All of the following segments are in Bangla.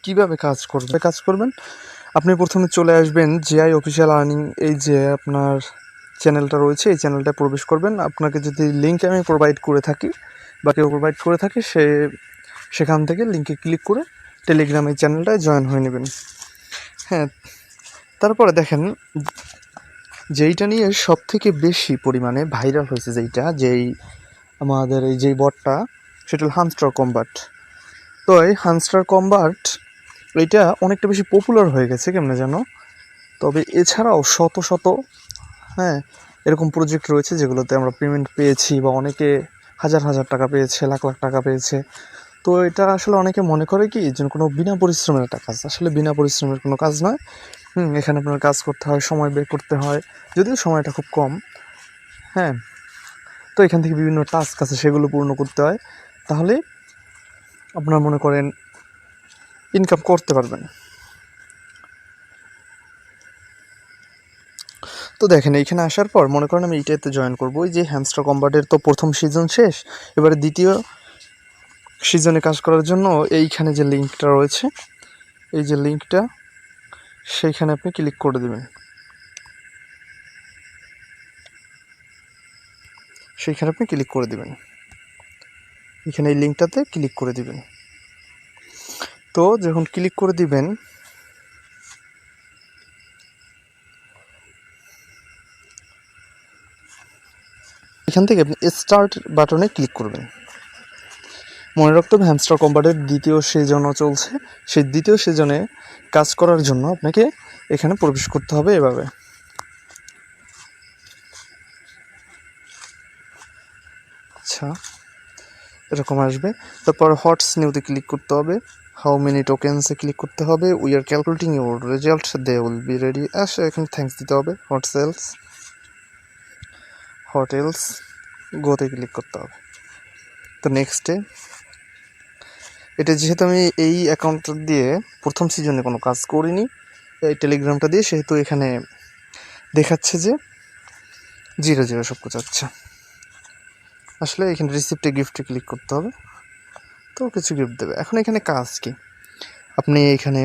কিভাবে কাজ করবেন আপনি প্রথমে চলে আসবেন জিআই অফিসিয়াল আর্নিং, এই যে আপনার চ্যানেলটা রয়েছে এই চ্যানেলটায় প্রবেশ করবেন। আপনাকে যদি লিঙ্ক আমি প্রোভাইড করে থাকি বা কেউ প্রোভাইড করে থাকে সেখান থেকে লিঙ্কে ক্লিক করে টেলিগ্রাম এই চ্যানেলটায় জয়েন হয়ে নেবেন। হ্যাঁ, তারপরে দেখেন যেইটা নিয়ে সবথেকে বেশি পরিমাণে ভাইরাল হয়েছে, যেই আমাদের যেই বটটা, সেটা হল হামস্টার কম্বাট। তো এই হামস্টার কম্বাট এইটা অনেকটা বেশি পপুলার হয়ে গেছে কেমনে জানো। তবে এছাড়াও শত শত এরকম প্রজেক্ট রয়েছে যেগুলোতে আমরা পেমেন্ট পেয়েছি বা অনেকে হাজার হাজার টাকা পেয়েছে, লাখ লাখ টাকা পেয়েছে। তো এটা আসলে অনেকে মনে করে কি যে কোনো বিনা পরিশ্রমের একটা কাজ, আসলে বিনা পরিশ্রমের কোনো কাজ নয়। এখানে আপনার কাজ করতে হয়, সময় বের করতে হয়, যদিও সময়টা খুব কম। তো এখান থেকে বিভিন্ন টাস্ক আছে, সেগুলো পূর্ণ করতে হয়, তাহলে আপনারা মনে করেন ইনকাম করতে পারবেন। তো দেখেন এইখানে আসার পর মনে করেন আমি এইটাতে জয়েন করবো। ওই যে হ্যামস্টার কম্বাটের তো প্রথম সিজন শেষ, এবারে দ্বিতীয় সিজনে কাজ করার জন্য এইখানে যে লিঙ্কটা রয়েছে, এই যে লিঙ্কটা, সেইখানে আপনি ক্লিক করে দেবেন। এখানে এই লিঙ্কটাতে ক্লিক করে দিবেন। তো যখন ক্লিক করে দিবেন, এখান থেকে আপনি স্টার্ট বাটনে ক্লিক করবেন। মনে রাখতে হবে হ্যামস্টার কম্বাটের দ্বিতীয় সিজনও চলছে, সেই দ্বিতীয় সিজনে কাজ করার জন্য আপনাকে এখানে প্রবেশ করতে হবে এভাবে। আচ্ছা, এরকম আসবে। তারপর হটস নিউতে ক্লিক করতে হবে, হাউ মেনি টোকেন্সে ক্লিক করতে হবে, we are calculating your result, they will be ready. এখানে থ্যাঙ্কস দিতে হবে, হোটেলস গোতে ক্লিক করতে হবে। তো নেক্সটে, এটা যেহেতু আমি এই অ্যাকাউন্টটা দিয়ে প্রথম সিজনে কোনো কাজ করিনি, এই টেলিগ্রামটা দিয়ে, সেহেতু এখানে দেখাচ্ছে যে 0 সব কিছু। আচ্ছা, আসলে এখানে রিসিপ্টে গিফটে ক্লিক করতে হবে, তো কিছু গিফট দেবে। এখন এখানে কাজ কি, আপনি এখানে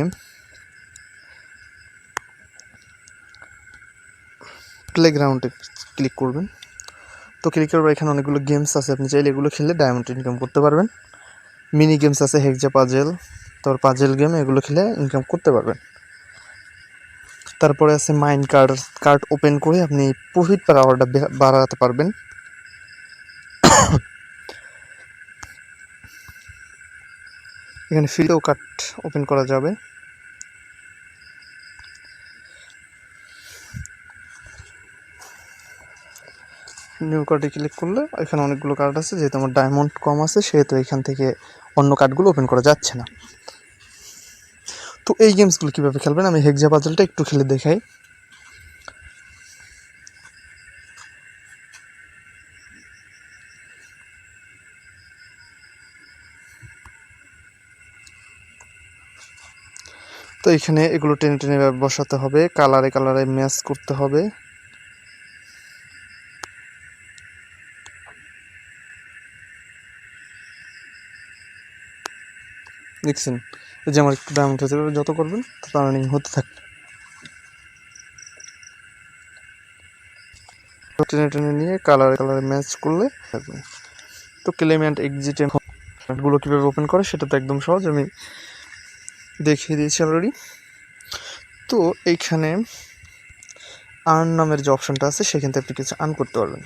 প্লেগ্রাউন্ডে ক্লিক করবেন। তো ক্লিক করবার এখানে অনেকগুলো গেমস আছে, আপনি চাইলে এগুলো খেলে ডায়মন্ড ইনকাম করতে পারবেন। মিনি গেমস আছে, হেক্সা পাজেল, তারপর পাজেল গেম, এগুলো খেলে ইনকাম করতে পারবেন। তারপরে আছে মাইন কার্ড ওপেন করে আপনি প্রফিট পার আওয়ারটা বাড়াতে পারবেন। এখানে ফ্রিতেও কার্ড ওপেন করা যাবে। নিউ কার্ডে ক্লিক করলে এখানে অনেকগুলো কার্ড আছে, যেহেতু আমার ডায়মন্ড কম আছে সেহেতু এখান থেকে অন্য কার্ডগুলো ওপেন করা যাচ্ছে না। তো এই গেমসগুলো কীভাবে খেলবেন আমি হেক্সা পাজলটা একটু খেলে দেখাই। তো এখানে এগুলো টেনে টেনে বসাতে হবে, কালারে ম্যাচ করতে হবে। দেখছেন, এই যে আমার একটু ডায়মন্ড হতে পারে, যত করবেন তত আর্নিং হতে থাকবে। টেনে টেনে নিয়ে কালারে ম্যাচ করলে থাকবে। তো ক্লেম অ্যান্ড এক্সিট গুলো কীভাবে ওপেন করে সেটা তো একদম সহজ, আমি দেখিয়ে দিয়েছি অলরেডি। তো এইখানে আর্ন নামের যে অপশনটা আছে সেখান থেকে আপনি কিছু আর্ন করতে পারবেন।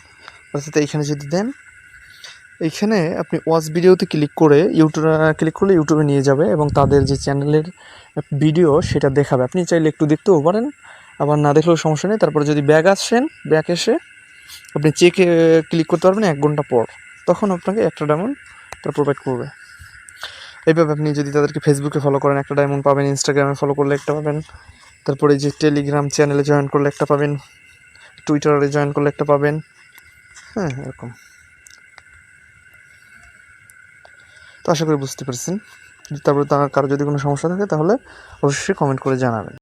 অর্থাৎ এইখানে যদি দেন, এইখানে আপনি ওয়াচ ভিডিওতে ক্লিক করলে ইউটিউবে নিয়ে যাবে এবং তাদের যে চ্যানেলের ভিডিও সেটা দেখাবে। আপনি চাইলে একটু দেখতেও পারেন, আবার না দেখলেও সমস্যা নেই। তারপরে যদি ব্যাক এসে আপনি চেকে ক্লিক করতে পারবেন 1 ঘন্টা পর, তখন আপনাকে একটা ডায়মন্ড তারা প্রোভাইড করবে। এইভাবে আপনি যদি তাদেরকে ফেসবুকে ফলো করেন একটা ডায়মন্ড পাবেন, ইনস্টাগ্রামে ফলো করলে একটা পাবেন, তারপরে যে টেলিগ্রাম চ্যানেলে জয়েন করলে একটা পাবেন, টুইটারে জয়েন করলে একটা পাবেন। এরকম। তো আশা করি বুঝতে পারছেন। তারপরে কারো যদি কোনো সমস্যা থাকে তাহলে অবশ্যই কমেন্ট করে জানাবেন।